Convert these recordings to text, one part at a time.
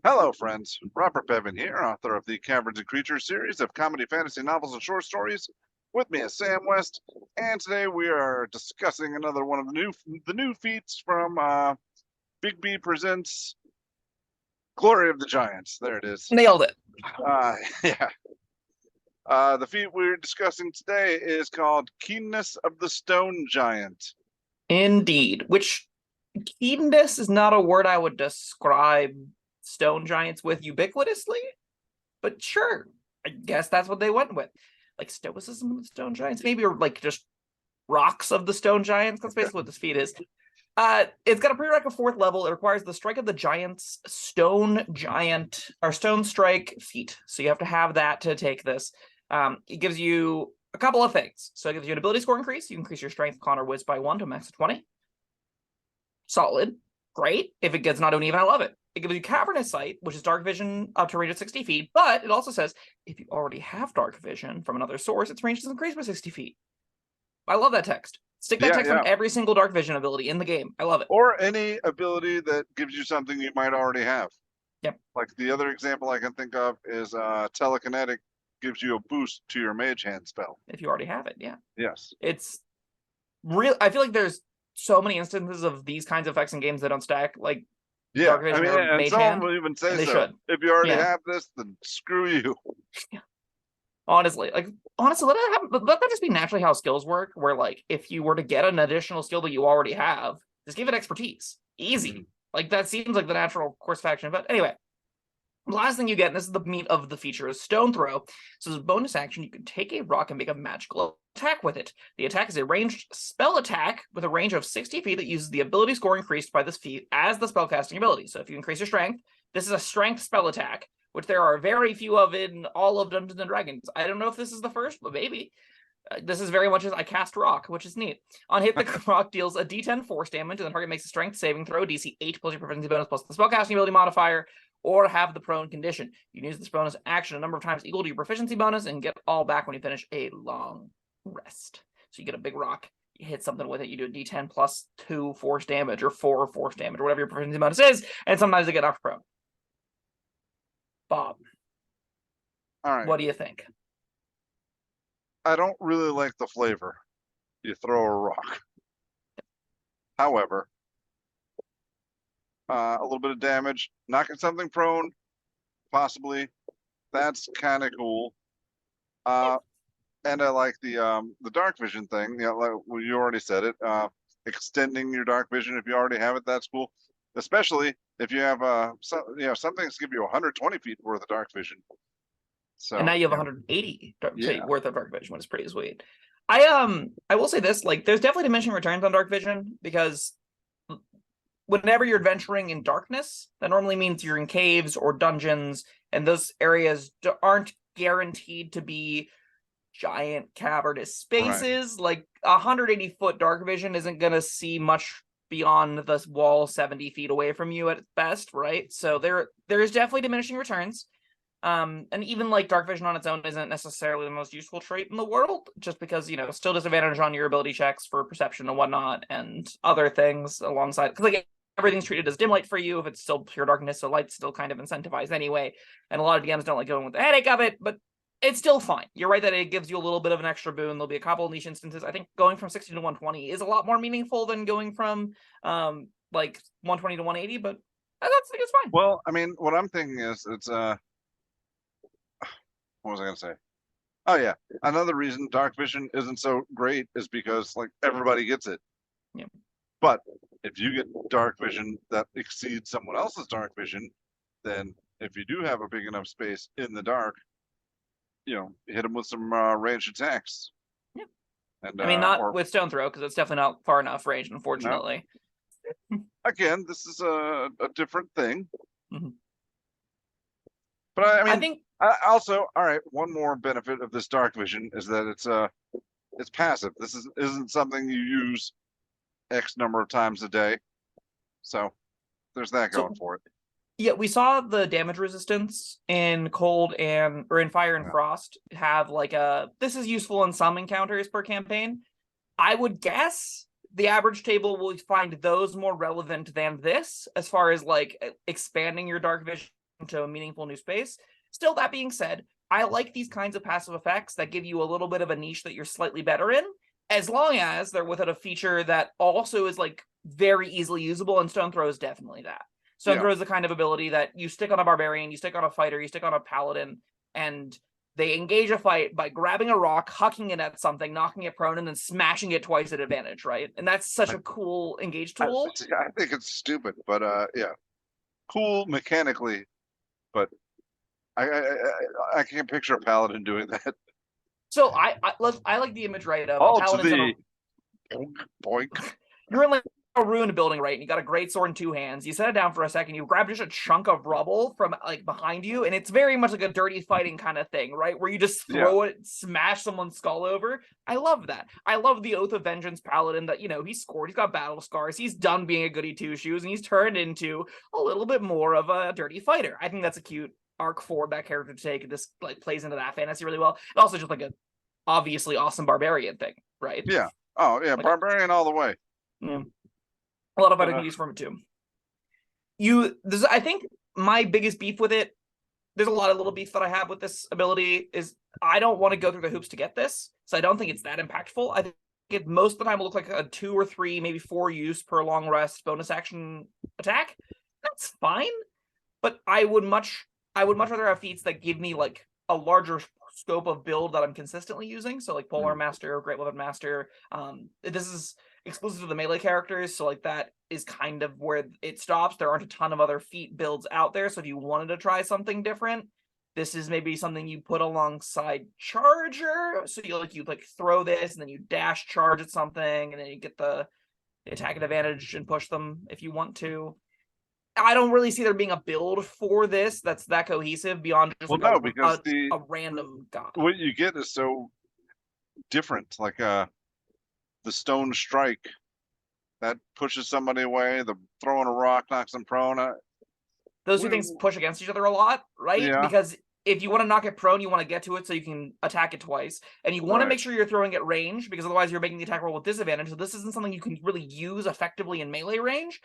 Hello, friends. Robert Bevan here, author of the Caverns Creatures series of comedy, fantasy novels, and short stories. With me is Sam West, and today we are discussing another one of the new feats from Bigby presents Glory of the Giants. There it is. Nailed it. Yeah. The feat we're discussing today is called Keenness of the Stone Giant. Indeed. Which keenness is not a word I would describe stone giants with ubiquitously, but sure, I guess that's what they went with. Like stoicism of the stone giants, maybe, or like just rocks of the stone giants. That's basically what this feat is. It's got a prereq of 4th level. It requires the strike of the giant's stone giant or stone strike feat. So you have to have that to take this. It gives you a couple of things. So it gives you an ability score increase. You increase your strength, con, or wits by 1 to a max of 20. Solid. Great. If it gets not uneven, I love it. It gives you cavernous sight, which is dark vision up to a range of 60 feet. But it also says if you already have dark vision from another source, its range is increased by 60 feet. I love that text. Stick that text on every single dark vision ability in the game. I love it. Or any ability that gives you something you might already have. Yep. Like the other example I can think of is telekinetic gives you a boost to your mage hand spell. If you already have it, yeah. Yes. It's real. I feel like there's so many instances of these kinds of effects in games that don't stack, like dark vision or and mage some hand. will even say they so. should. If you already have this, then screw you. Honestly, let that just be naturally how skills work, where like if you were to get an additional skill that you already have, just give it expertise. Easy. Like that seems like the natural course of action. But anyway, the last thing you get, and this is the meat of the feature, is Stone Throw. So as a bonus action, you can take a rock and make a magical attack with it. The attack is a ranged spell attack with a range of 60 feet that uses the ability score increased by this feat as the spellcasting ability. So if you increase your strength, this is a strength spell attack, which there are very few of in all of Dungeons & Dragons. I don't know if this is the first, but maybe. This is very much as I cast rock, which is neat. On hit, the rock deals a d10 force damage, and the target makes a strength saving throw, DC 8 plus your proficiency bonus plus the spellcasting ability modifier, or have the prone condition. You can use this bonus action a number of times equal to your proficiency bonus and get all back when you finish a long rest. So you get a big rock, you hit something with it, you do a d10 plus 2 force damage, or 4 force damage, or whatever your proficiency bonus is, and sometimes they get knocked prone. Bob. All right. What do you think? I don't really like the flavor. You throw a rock. However, a little bit of damage, knocking something prone, possibly. That's kind of cool. And I like the dark vision thing. Yeah, like you already said it. Extending your dark vision if you already have it, that's cool. Especially if you have some things give you 120 feet worth of dark vision. So and now you have 180 feet worth of dark vision, which is pretty sweet. I will say this, like there's definitely diminishing returns on dark vision, because whenever you're adventuring in darkness, that normally means you're in caves or dungeons, and those areas aren't guaranteed to be giant cavernous spaces. Right. Like 180-foot dark vision isn't going to see much beyond the wall 70 feet away from you at best, right? So there is definitely diminishing returns. And even like dark vision on its own isn't necessarily the most useful trait in the world, just because, still disadvantage on your ability checks for perception and whatnot, and other things alongside, because like everything's treated as dim light for you if it's still pure darkness, so light's still kind of incentivized anyway, and a lot of DMs don't like going with the headache of it, but it's still fine. You're right that it gives you a little bit of an extra boon. There'll be a couple of niche instances. I think going from 60 to 120 is a lot more meaningful than going from like 120 to 180, but I think it's fine. Well, I mean, what I'm thinking is it's what was I going to say? Oh, yeah. Another reason dark vision isn't so great is because, like, everybody gets it. Yeah. But if you get dark vision that exceeds someone else's dark vision, then if you do have a big enough space in the dark, hit them with some ranged attacks. Yeah. And, I mean, not with Stone Throw, because it's definitely not far enough range, unfortunately. No. Again, this is a different thing. Mm-hmm. But I think also, all right, one more benefit of this dark vision is that it's passive. This isn't something you use X number of times a day. So there's that going for it. Yeah, we saw the damage resistance in cold or in fire and frost have like this is useful in some encounters per campaign. I would guess the average table will find those more relevant than this, as far as like expanding your dark vision into a meaningful new space. Still, that being said, I like these kinds of passive effects that give you a little bit of a niche that you're slightly better in, as long as they're without a feature that also is like very easily usable, and Stone Throw is definitely that. Stone Throw is the kind of ability that you stick on a barbarian, you stick on a fighter, you stick on a paladin, and they engage a fight by grabbing a rock, hucking it at something, knocking it prone, and then smashing it twice at advantage, right? And that's such a cool engage tool. I think it's stupid, but yeah, cool mechanically, but I can't picture a paladin doing that. So I like the image, right, of All a to paladin. the boink. You're in like a ruined building, right? And you got a great sword in two hands. You set it down for a second. You grab just a chunk of rubble from like behind you, and it's very much like a dirty fighting kind of thing, right? Where you just throw it, smash someone's skull over. I love that. I love the Oath of Vengeance paladin that, you know, he's scored. He's got battle scars. He's done being a goody two shoes, and he's turned into a little bit more of a dirty fighter. I think that's a cute arc for that character to take. This like plays into that fantasy really well. And also just like a obviously awesome barbarian thing, right? Yeah. Oh yeah, like, barbarian all the way. Yeah. A lot of other use from it too. I think my biggest beef with it, there's a lot of little beef that I have with this ability, is I don't want to go through the hoops to get this, so I don't think it's that impactful. I think it most of the time will look like a 2 or 3, maybe 4 use per long rest bonus action attack. That's fine, but I would much rather have feats that give me like a larger scope of build that I'm consistently using. So like Polar Master, Great Weapon Master. This is exclusive to the melee characters, so like that is kind of where it stops. There aren't a ton of other feat builds out there, so if you wanted to try something different, this is maybe something you put alongside Charger. So you throw this and then you dash charge at something, and then you get the attack advantage and push them if you want to. I don't really see there being a build for this that's that cohesive beyond just a random god. What you get is so different. Like the Stone Strike that pushes somebody away. The throwing a rock knocks them prone. Those two things push against each other a lot, right? Yeah. Because if you want to knock it prone, you want to get to it so you can attack it twice. And you want to make sure you're throwing at range, because otherwise you're making the attack roll with disadvantage. So this isn't something you can really use effectively in melee range.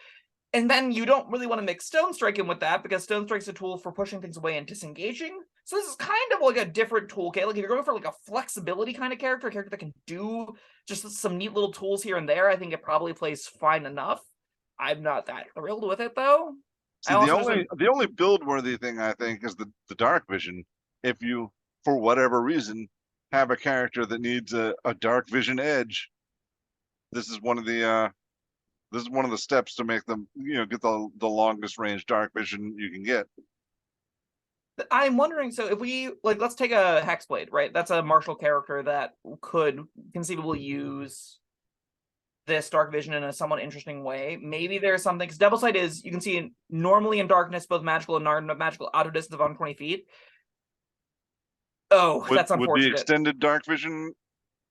And then you don't really want to mix Stone Strike in with that, because Stone Strike's a tool for pushing things away and disengaging. So this is kind of like a different toolkit. Like if you're going for like a flexibility kind of character, a character that can do just some neat little tools here and there, I think it probably plays fine enough. I'm not that thrilled with it though. See, the only build worthy thing I think is the Dark Vision. If you, for whatever reason, have a character that needs a Dark Vision edge, this is one of the steps to make them, get the longest range Dark Vision you can get. I'm wondering, so if we, let's take a Hexblade, right? That's a martial character that could conceivably use this Dark Vision in a somewhat interesting way. Maybe there's something, because Double Sight is, you can see normally in darkness, both magical and non-magical, outer distance of 120 feet. Oh, that's unfortunate. Would the extended Dark Vision?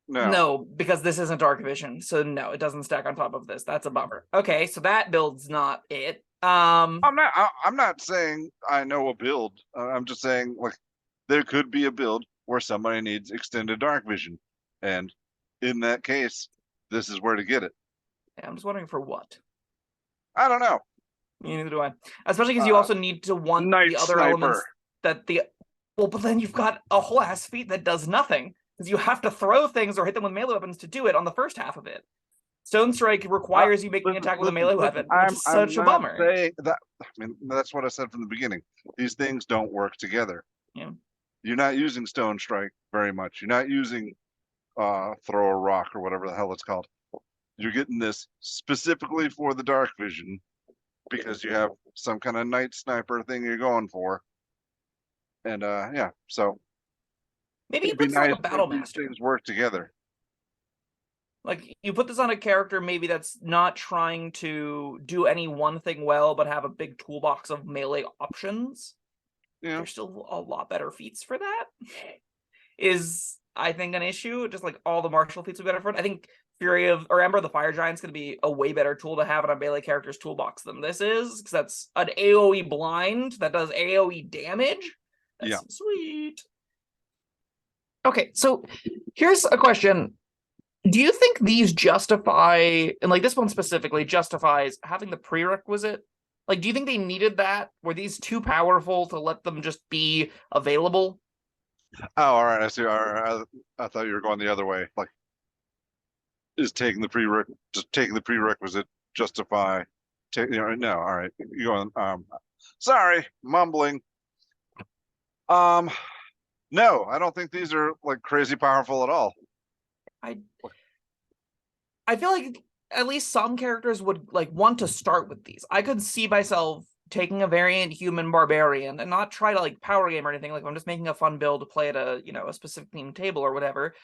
No, because this isn't Dark Vision, so no, it doesn't stack on top of this. That's a bummer. Okay, so that build's not it. I'm not saying I know a build. I'm just saying there could be a build where somebody needs extended Dark Vision, and in that case, this is where to get it. Yeah, I'm just wondering for what. I don't know. Neither do I. Especially because you also need to want the other elements that but then you've got a whole ass feat that does nothing, because you have to throw things or hit them with melee weapons to do it on the first half of it. Stone Strike requires you making an attack with a melee weapon, which is such a bummer. That's what I said from the beginning. These things don't work together. Yeah. You're not using Stone Strike very much. You're not using throw a rock or whatever the hell it's called. You're getting this specifically for the Dark Vision because you have some kind of night sniper thing you're going for. And so maybe you put like a Battle Master. Things work together. Like you put this on a character maybe that's not trying to do any one thing well, but have a big toolbox of melee options. Yeah. There's still a lot better feats for that. Is, I think, an issue. Just like all the martial feats are better for it. I think Ember of the Fire Giant's going to be a way better tool to have in a melee character's toolbox than this is, because that's an AoE blind that does AoE damage. That's sweet. Okay, so here's a question. Do you think these justify, and like this one specifically justifies having the prerequisite Like, do you think they needed that? Were these too powerful to let them just be available? Oh, all right. I see. All right, I thought you were going the other way. Like, is taking the just taking the prerequisite justify? No. All right. You going? Sorry, mumbling. Um, no, I don't think these are like crazy powerful at all. I I feel like at least some characters would like want to start with these. I could see myself taking a variant human barbarian and not try to like power game or anything. Like I'm just making a fun build to play at a specific themed table or whatever.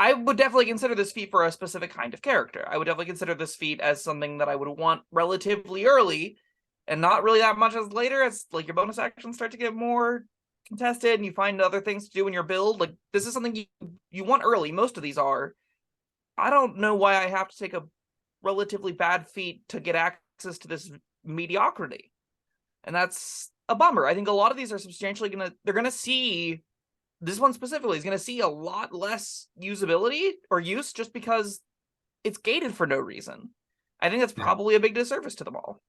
I would definitely consider this feat for a specific kind of character. I would definitely consider this feat as something that I would want relatively early and not really that much as later, as like your bonus actions start to get more contested and you find other things to do in your build. Like this is something you want early. Most of these are. I don't know why I have to take a relatively bad feat to get access to this mediocrity. And that's a bummer. I think a lot of these are substantially they're gonna see, this one specifically is gonna see a lot less usability or use just because it's gated for no reason. I think that's Yeah. probably a big disservice to them all.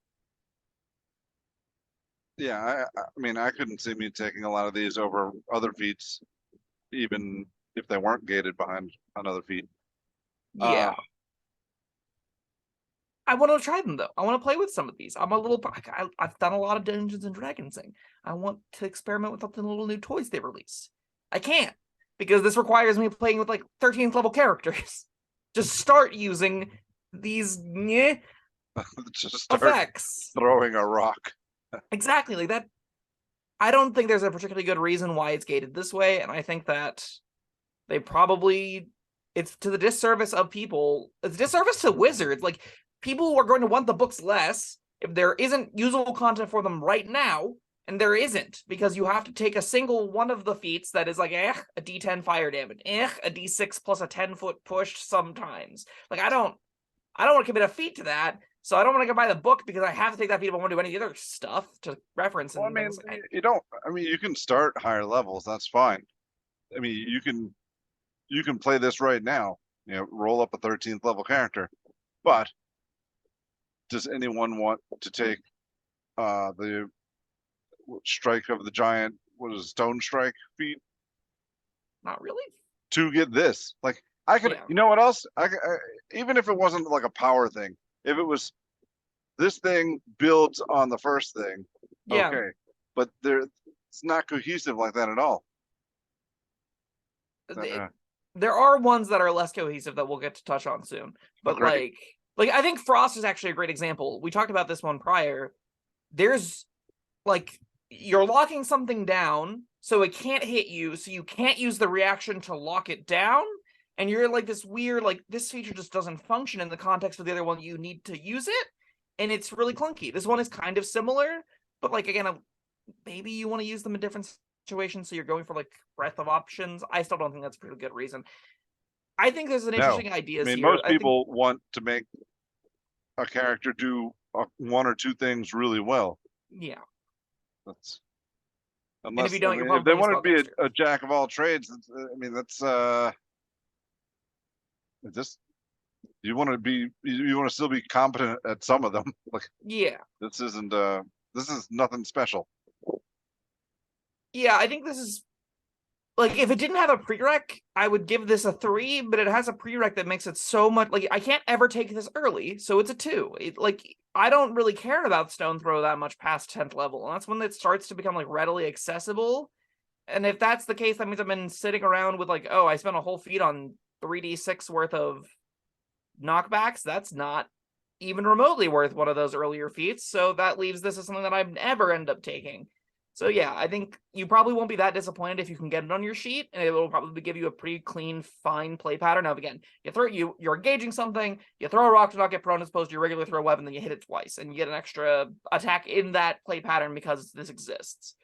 Yeah, I mean, I couldn't see me taking a lot of these over other feats, even if they weren't gated behind another feat. Yeah. I want to try them though. I want to play with some of these. I've done a lot of Dungeons and Dragonsing. I want to experiment with the little new toys they release. I can't because this requires me playing with like 13th level characters. Just start using these Just start effects. throwing a rock. Exactly like that. I don't think there's a particularly good reason why it's gated this way, and I think that they probably it's to the disservice of people. It's a disservice to wizards. Like people are going to want the books less if there isn't usable content for them right now, and there isn't because you have to take a single one of the feats that is like a D10 fire damage, a D6 plus a 10-foot push sometimes. Like I don't want to commit a feat to that. So I don't want to go buy the book because I have to take that feat if I want to do any other stuff to reference Well, I and mean, things. you don't. I mean, you can start higher levels. That's fine. I mean, you can play this right now. Roll up a 13th level character. But does anyone want to take the strike of the giant? What is it, stone strike feat Not really. to get this? Like, I could. Yeah. You know what else? Even if it wasn't like a power thing, if it was this thing builds on the first thing, Yeah. okay. But it's not cohesive like that at all. There are ones that are less cohesive that we'll get to touch on soon. But Great. like I think Frost is actually a great example. We talked about this one prior. There's like you're locking something down, so it can't hit you, so you can't use the reaction to lock it down. And you're like this weird, like this feature just doesn't function in the context of the other one. You need to use it, and it's really clunky. This one is kind of similar, but like again, maybe you want to use them in different situations, so you're going for like breadth of options. I still don't think that's a pretty good reason. I think there's an interesting idea I mean, here. most people want to make a character do one or two things really well. Yeah. That's And if unless you don't, you're if probably they playing want to be spellcaster. a jack of all trades. I mean, that's this. You want to be. You want to still be competent at some of them. Like Yeah. this isn't. This is nothing special. Yeah, I think this is like if it didn't have a prereq, I would give this a 3, but it has a prereq that makes it so much like I can't ever take this early, so it's a 2. Like I don't really care about Stone Throw that much past 10th level, and that's when it starts to become like readily accessible. And if that's the case, that means I've been sitting around with like, oh, I spent a whole feat on 3d6 worth of knockbacks. That's not even remotely worth one of those earlier feats. So that leaves this as something that I've never end up taking. So yeah, I think you probably won't be that disappointed if you can get it on your sheet, and it will probably give you a pretty clean, fine play pattern. Now again, you're engaging something, you throw a rock to not get prone as opposed to your regular throw weapon, then you hit it twice, and you get an extra attack in that play pattern because this exists.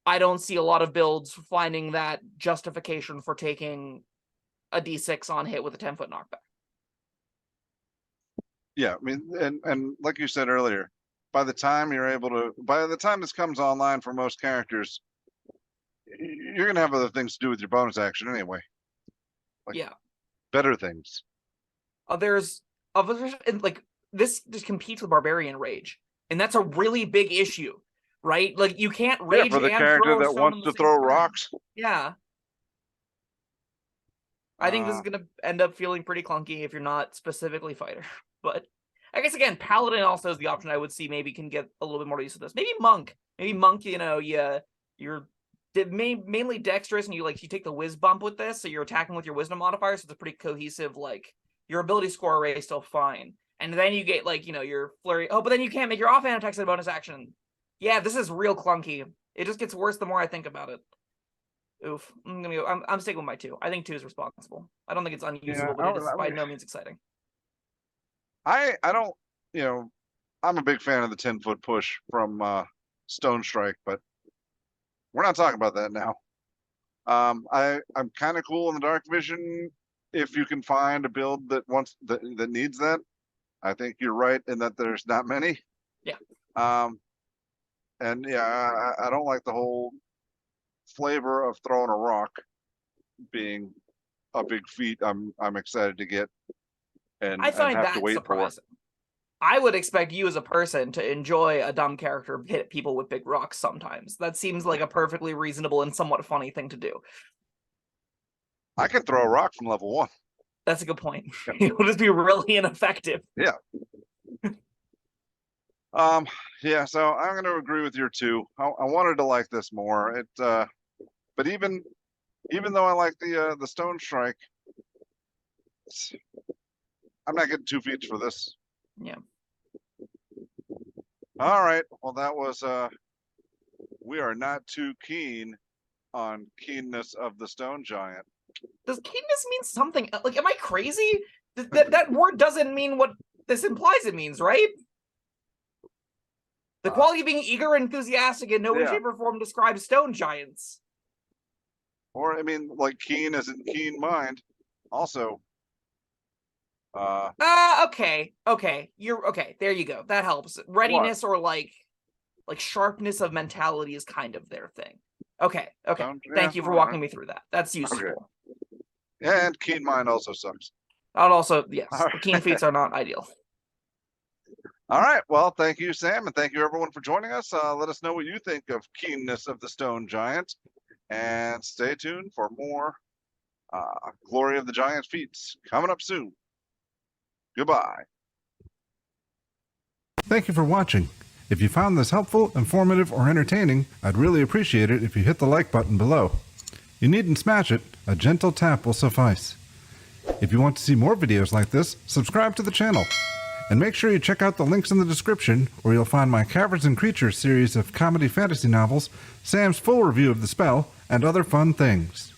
I don't see a lot of builds finding that justification for taking a D6 on hit with a 10-foot knockback. Yeah, I mean, and like you said earlier, by the time this comes online for most characters, you're gonna have other things to do with your bonus action anyway. Like, yeah, better things. there's like this just competes with Barbarian Rage. and that's a really big issue, right? Like you can't Yeah, rage for the and character throw a that stone wants in to the throw same turn. rocks. Yeah. I think this is going to end up feeling pretty clunky if you're not specifically fighter. But I guess, again, Paladin also is the option I would see maybe can get a little bit more use of this. Maybe Monk. Maybe Monk, you know, you're mainly dexterous and you take the whiz bump with this, so you're attacking with your wisdom modifier, so it's a pretty cohesive, like, your ability score array is still fine. And then you get, like, you know, your flurry. Oh, but then you can't make your offhand attacks a bonus action. Yeah, this is real clunky. It just gets worse the more I think about it. Oof. I'm sticking with my 2. I think 2 is responsible. I don't think it's unusable, but it is by no means exciting. I don't, you know, I'm a big fan of the 10-foot push from Stone Strike, but we're not talking about that now. I'm kind of cool in the Dark Vision if you can find a build that that needs that. I think you're right in that there's not many. Yeah. And yeah, I don't like the whole flavor of throwing a rock being a big feat. I'm excited to get and I find have that to wait surprising. I would expect you as a person to enjoy a dumb character hit people with big rocks sometimes. That seems like a perfectly reasonable and somewhat funny thing to do. I can throw a rock from level 1. That's a good point. It'll just be really ineffective. Yeah. Yeah, so I'm going to agree with your 2. I wanted to like this more. But even though I like the Stone Strike, I'm not getting 2 feats for this. Yeah. All right. Well, that was we are not too keen on Keenness of the Stone Giant. Does keenness mean something? Like, am I crazy? That word doesn't mean what this implies it means, right? The quality of being eager and enthusiastic in no way, shape, or form describes stone giants. Or, I mean, like keen as in keen mind. Also. Okay. You're okay. There you go. That helps. Readiness or like sharpness of mentality is kind of their thing. Okay. Thank you for walking me through that. That's useful. Okay. And keen mind also sucks. And also, yes, the keen feats are not ideal. All right. Well, thank you, Sam, and thank you, everyone, for joining us. Let us know what you think of Keenness of the Stone Giant, and stay tuned for more Glory of the Giant feats coming up soon. Goodbye. Thank you for watching. If you found this helpful, informative, or entertaining, I'd really appreciate it if you hit the like button below. You needn't smash it, a gentle tap will suffice. If you want to see more videos like this, subscribe to the channel. And make sure you check out the links in the description, where you'll find my Caverns Creatures series of comedy fantasy novels, Sam's full review of the spell, and other fun things.